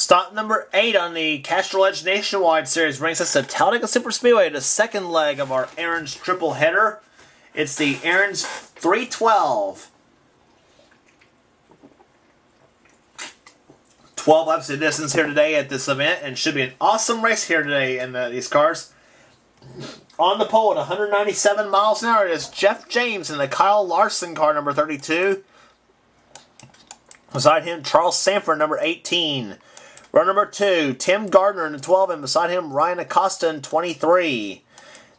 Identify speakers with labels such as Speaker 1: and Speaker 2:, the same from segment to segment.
Speaker 1: Stop number 8 on the Castrol Edge Nationwide Series brings us to Talladega Superspeedway, the second leg of our Aaron's triple header. It's the Aaron's 312. 12 laps of distance here today at this event, and should be an awesome race here today in these cars. On the pole at 197 miles an hour is Jeff James in the Kyle Larson car, number 32. Beside him, Charles Sanford, number 18. Row number 2, Tim Gardner in the 12, and beside him, Ryan Acosta in 23.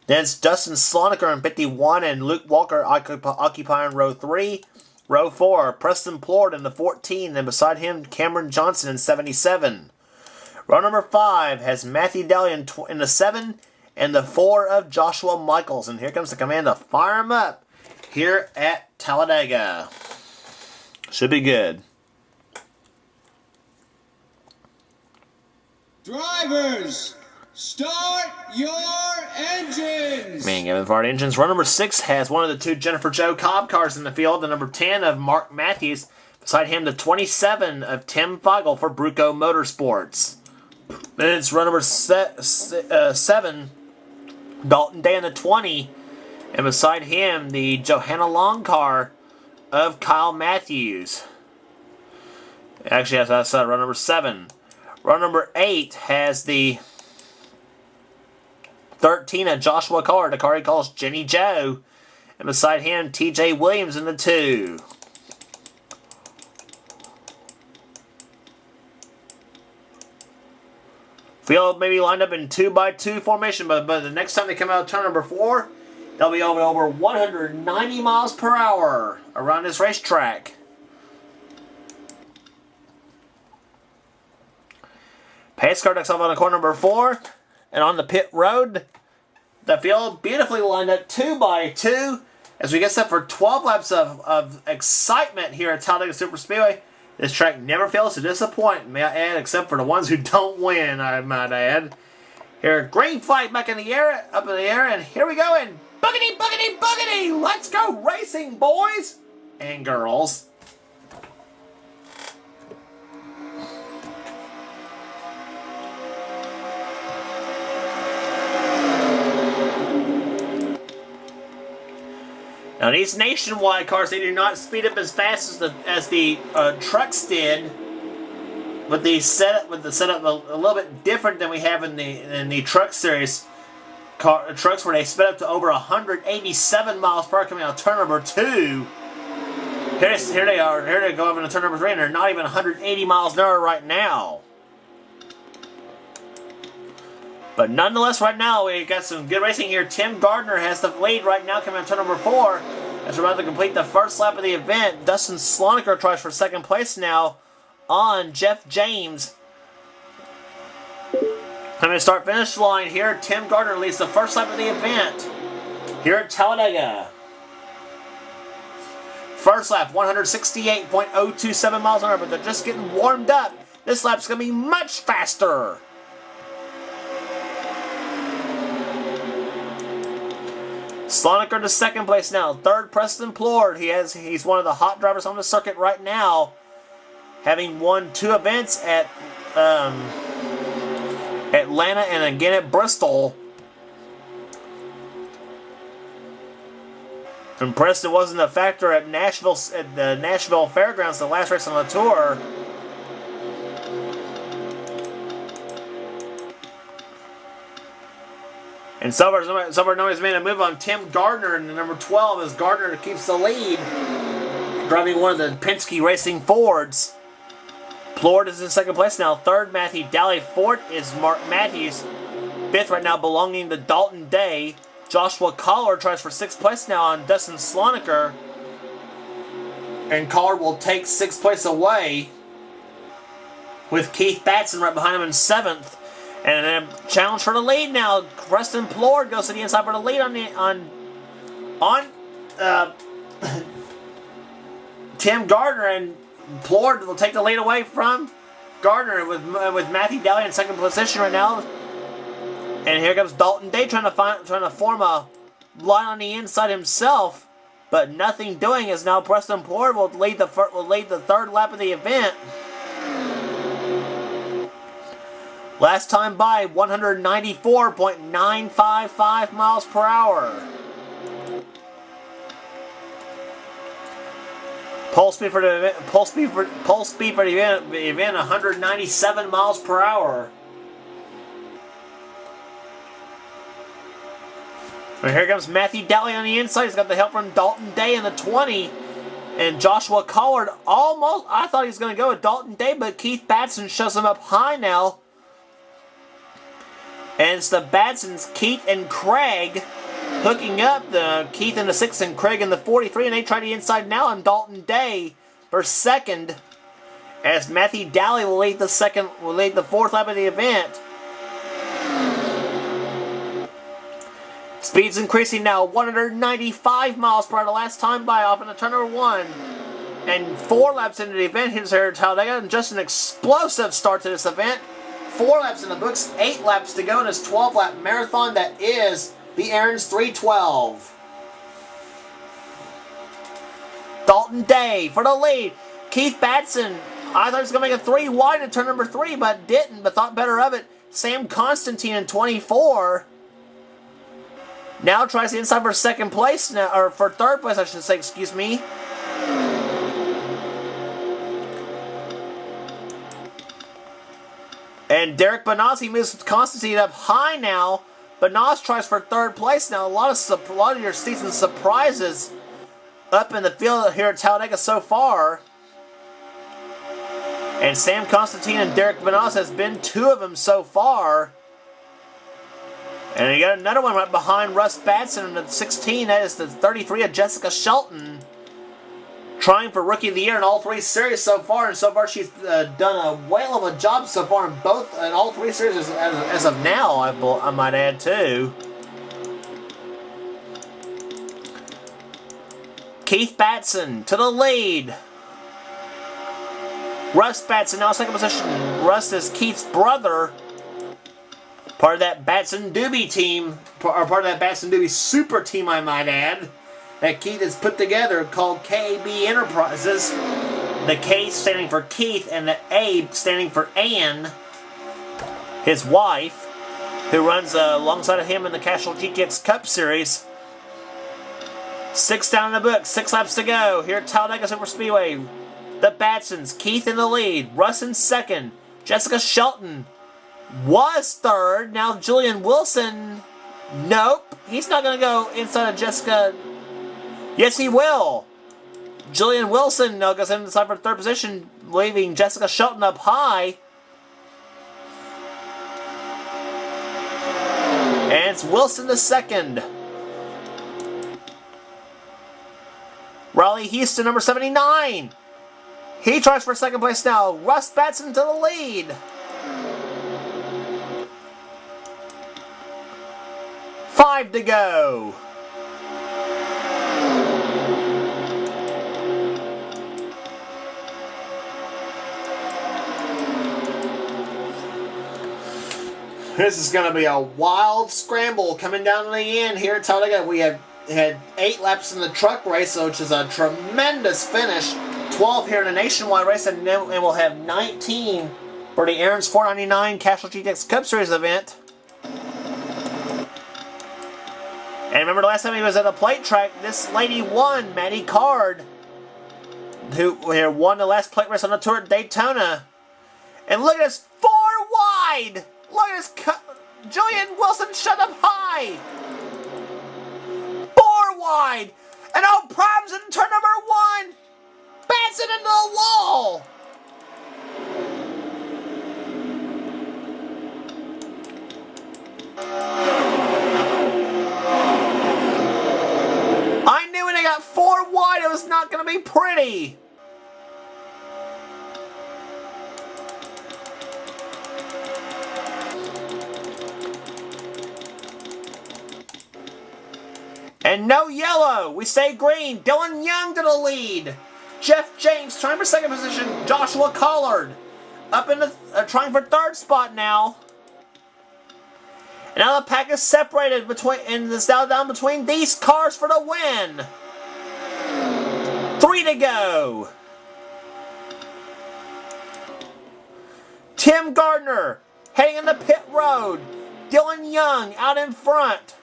Speaker 1: Then it's Dustin Sloniker in 51, and Luke Walker occupying row 3. Row 4, Preston Plord in the 14, and beside him, Cameron Johnson in 77. Row number 5 has Matthew Daly in the 7, and the 4 of Joshua Michaels. And here comes the command to fire him up here at Talladega. Should be good.
Speaker 2: Drivers, start your engines!
Speaker 1: Being given for our engines. Row number 6 has one of the 2 Jennifer Jo Cobb cars in the field. The number 10 of Mark Matthews. Beside him, the 27 of Tim Feigl for Bruco Motorsports. Then it's row number 7, Dalton Day in the 20. And beside him, the Johanna Long car of Kyle Matthews. Actually, that's row number 7. Row number 8 has the 13 of Joshua Carr, the car he calls Jenny Joe. And beside him, TJ Williams in the 2. Field maybe lined up in 2x2 formation, but the next time they come out of turn number 4, they'll be over 190 miles per hour around this racetrack. Pace car takes off on the corner number 4, and on the pit road, the field beautifully lined up 2x2 as we get set for 12 laps of excitement here at Talladega Superspeedway. This track never fails to disappoint, may I add, except for the ones who don't win, I might add. Here, green flag back in the air, up in the air, and here we go, and boogity, boogity, boogity! Let's go racing, boys and girls. Now these Nationwide cars, they do not speed up as fast as the trucks did. But the setup a little bit different than we have in the truck series trucks, where they sped up to over 187 miles per hour coming out of turn number 2. Here they are. Here they go up into turn number 3, and they're not even 180 miles an hour right now. But nonetheless, right now, we got some good racing here. Tim Gardner has the lead right now coming on turn number 4. As we're about to complete the first lap of the event, Dustin Sloniker tries for second place now on Jeff James. Coming to start-finish line here, Tim Gardner leads the first lap of the event here at Talladega. First lap, 168.027 miles an hour, but they're just getting warmed up. This lap's going to be much faster. Sloniker to second place now. Third, Preston Plord. He's one of the hot drivers on the circuit right now, having won 2 events at Atlanta and again at Bristol. And Preston wasn't a factor at the Nashville Fairgrounds, the last race on the tour. And somewhere nobody's made a move on Tim Gardner in the number 12 as Gardner keeps the lead, driving one of the Penske Racing Fords. Plord is in second place now. Third, Matthew Daly. Fourth is Mark Matthews. Fifth right now belonging to Dalton Day. Joshua Collar tries for 6th place now on Dustin Sloniker. And Collar will take 6th place away with Keith Batson right behind him in 7th. And a challenge for the lead now. Preston Plord goes to the inside for the lead on Tim Gardner, and Plord will take the lead away from Gardner with Matthew Daly in second position right now. And here comes Dalton Day trying to form a line on the inside himself, but nothing doing, as now Preston Plord will lead the third lap of the event. Last time by 194.955 miles per hour. Pulse speed for the event, pulse speed for the event 197 miles per hour. And here comes Matthew Daly on the inside. He's got the help from Dalton Day in the 20. And Joshua Collard almost, I thought he was going to go with Dalton Day, but Keith Batson shows him up high now. And it's the Batsons, Keith and Craig, hooking up. The Keith in the 6 and Craig in the 43. And they try the inside now on Dalton Day for second. As Matthew Daly will lead the fourth lap of the event. Speed's increasing now, 195 miles per hour the last time by off into turn number 1. And 4 laps into the event, here's here at Talladega, and just an explosive start to this event. 4 laps in the books, 8 laps to go in this 12-lap marathon that is the Aaron's 312. Dalton Day for the lead. Keith Batson, I thought he was going to make a 3 wide in turn number 3, but didn't, but thought better of it. Sam Constantine in 24. Now tries the inside for second place, now, or for third place, I should say, excuse me. And Derek Benazzi moves Constantine up high now. Benaz tries for third place now. A lot of your season surprises up in the field here at Talladega so far. And Sam Constantine and Derek Benaz has been 2 of them so far. And you got another one right behind Russ Batson in the 16. That is the 33 of Jessica Shelton. Trying for Rookie of the Year in all 3 series so far. And so far she's done a whale of a job so far in all 3 series as of now, I might add too. Keith Batson to the lead. Russ Batson now second position. Russ is Keith's brother. Part of that Batson Doobie team, or part of that Batson Doobie super team, I might add, that Keith has put together called KB Enterprises. The K standing for Keith and the A standing for Ann, his wife, who runs alongside of him in the Castrol GTX Cup Series. 6 down in the book, 6 laps to go here at Talladega Superspeedway. The Batsons, Keith in the lead, Russ in second, Jessica Shelton was third. Now Julian Wilson, nope, he's not going to go inside of Jessica. Yes, he will. Julian Wilson now goes inside for third position, leaving Jessica Shelton up high. And it's Wilson the second. Riley Houston, number 79. He tries for second place now. Russ Batson to the lead. 5 to go. This is going to be a wild scramble coming down to the end here at Talladega. We had 8 laps in the truck race, which is a tremendous finish. 12 here in a nationwide race, and we'll have 19 for the Aaron's 499 Castrol GTX Cup Series event. And remember the last time he was at a plate track, this lady won, Maddie Card, who won the last plate race on the tour at Daytona. And look at this, 4 wide! Look at this, Julian Wilson shut up high! 4 wide! And no problems in turn number 1! Batson into the wall! I knew when I got 4 wide it was not going to be pretty. And no yellow. We stay green. Dylan Young to the lead. Jeff James trying for second position. Joshua Collard up in the trying for third spot now. And now the pack is separated and it's now down between these cars for the win. 3 to go. Tim Gardner, Heading in the pit road. Dylan Young out in front.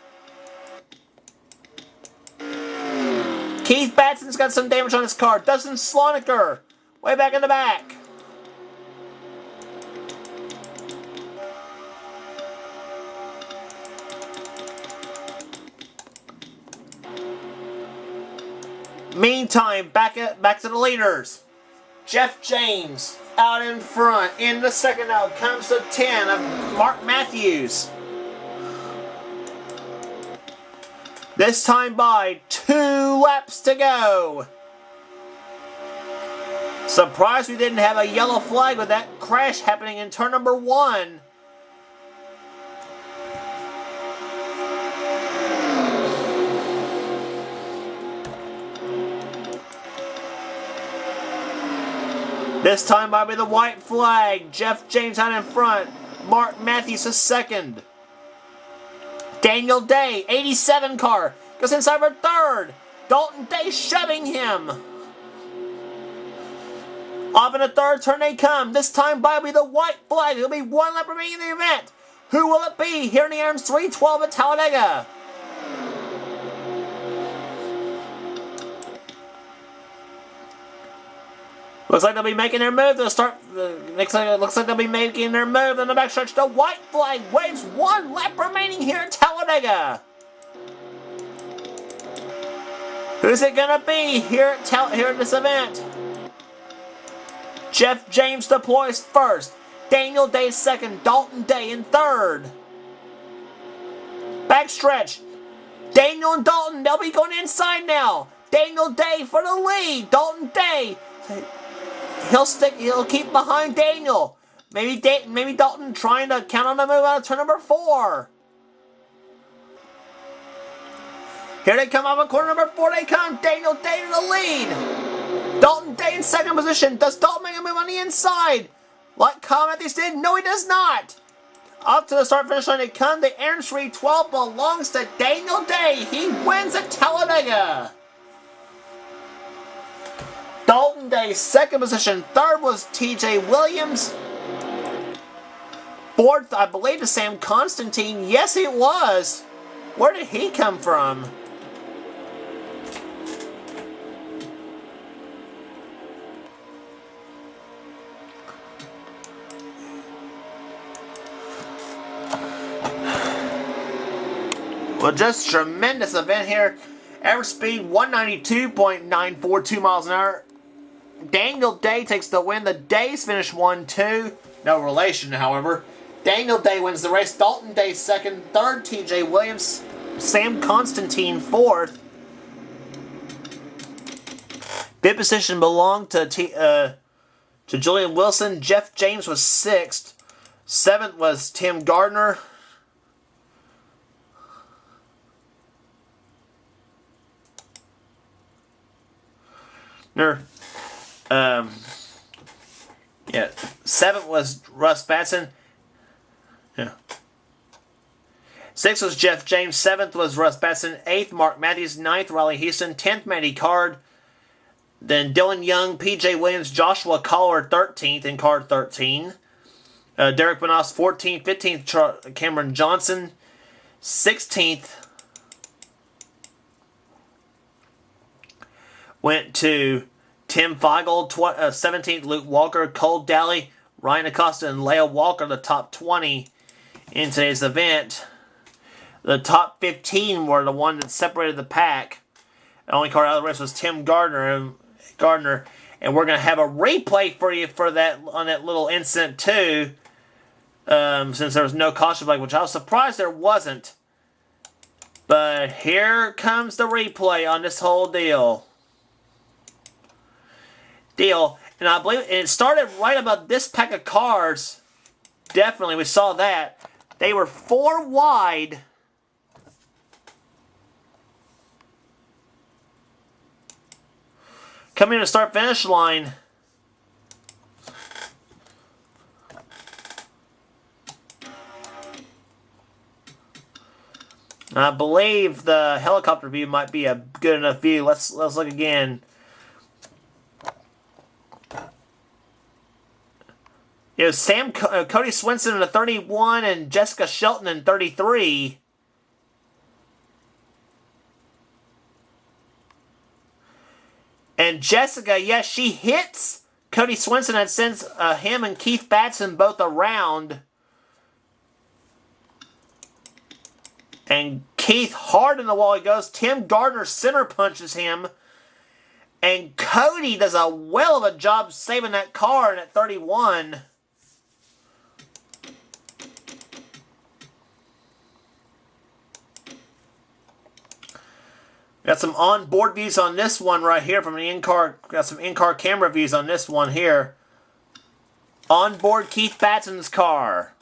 Speaker 1: Keith Batson's got some damage on his car. Dustin Sloniker way back in the back. Meantime, back to the leaders. Jeff James out in front. In the second out comes the 10 of Mark Matthews. This time by 2 laps to go. Surprised we didn't have a yellow flag with that crash happening in turn number 1. This time by the white flag. Jeff James out in front. Mark Matthews is second. Daniel Day, 87 car, goes inside for third. Dalton Day shoving him. Off in the third turn they come. This time by the white flag. There'll be 1 lap remaining in the event. Who will it be here in the Aaron's 312 at Talladega? Looks like they'll be making their move. They'll start. Looks like they'll be making their move in the backstretch. The white flag waves 1 lap remaining here at Talladega. Who's it gonna be here at this event? Jeff James deploys first. Daniel Day second. Dalton Day in third. Backstretch. Daniel and Dalton. They'll be going inside now. Daniel Day for the lead. Dalton Day. He'll keep behind Daniel. Maybe Dalton trying to count on the move out of turn number 4. Here they come off of corner number 4. They come. Daniel Day to the lead. Dalton Day in second position. Does Dalton make a move on the inside? Like Matthews did? No, he does not. Up to the start-finish line they come. The Aaron 312 belongs to Daniel Day. He wins at Talladega. Dalton Day, second position. Third was TJ Williams. Fourth, I believe, is Sam Constantine. Yes, it was. Where did he come from? Well, just tremendous event here. Average speed 192.942 miles an hour. Daniel Day takes the win. The Days finish 1-2. No relation, however. Daniel Day wins the race. Dalton Day second. Third, TJ Williams. Sam Constantine fourth. Fifth position belonged to Julian Wilson. Jeff James was sixth. Seventh was Tim Gardner. Seventh was Russ Batson. Yeah. Sixth was Jeff James. Seventh was Russ Batson. Eighth, Mark Matthews. Ninth, Riley Houston. 10th, Matty Card. Then Dylan Young, P.J. Williams, Joshua Collar, 13th in car 13. Derek Benos, 14th. 15th, Cameron Johnson. 16th went to Tim Feigl. 17th, Luke Walker, Cole Daly, Ryan Acosta, and Leo Walker, the top 20 in today's event. The top 15 were the one that separated the pack. The only car out of the race was Tim Gardner, and we're going to have a replay for you for that on that little incident too, since there was no caution flag, which I was surprised there wasn't. But here comes the replay on this whole deal. And I believe it started right about this pack of cars. Definitely, we saw that. They were 4 wide. Coming to start-finish line. I believe the helicopter view might be a good enough view. Let's look again. It was Cody Swenson in the 31 and Jessica Shelton in 33. And Jessica, yes, she hits Cody Swenson and sends him and Keith Batson both around. And Keith hard in the wall he goes. Tim Gardner center punches him. And Cody does a well of a job saving that car in at 31. Got some on-board views on this one right here from the in-car. Got some in-car camera views on this one here. On-board Keith Batson's car.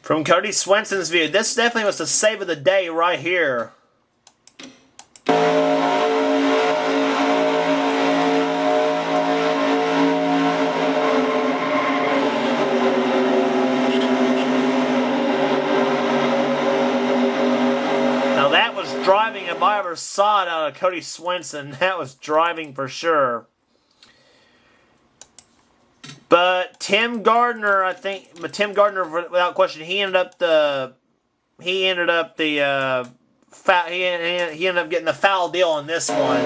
Speaker 1: From Cody Swenson's view, this definitely was the save of the day right here. Now that was driving if I ever saw it out of Cody Swenson. That was driving for sure. But Tim Gardner, I think, without question, he ended up getting the foul deal on this one.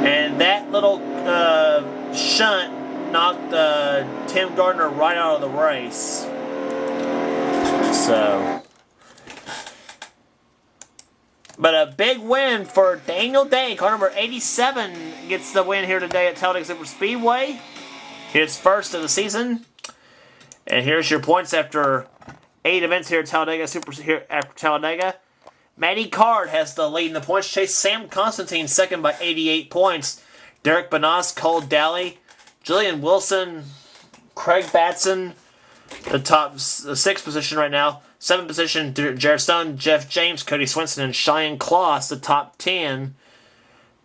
Speaker 1: And that little shunt knocked Tim Gardner right out of the race. So, but a big win for Daniel Day. Car number 87 gets the win here today at Talladega Superspeedway. His first of the season. And here's your points after 8 events here at Talladega. Matty Card has the lead in the points. Chase Sam Constantine second by 88 points. Derek Banas, Cole Daly, Jillian Wilson, Craig Batson. The top 6th position right now. 7th position, Jared Stone, Jeff James, Cody Swenson, and Cheyenne Kloss, the top 10.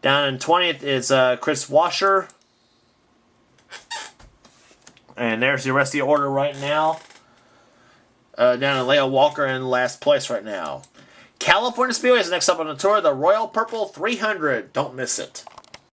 Speaker 1: Down in 20th is Chris Washer. And there's the rest of the order right now. Down in Leah Walker in last place right now. California Speedway is next up on the tour. The Royal Purple 300. Don't miss it.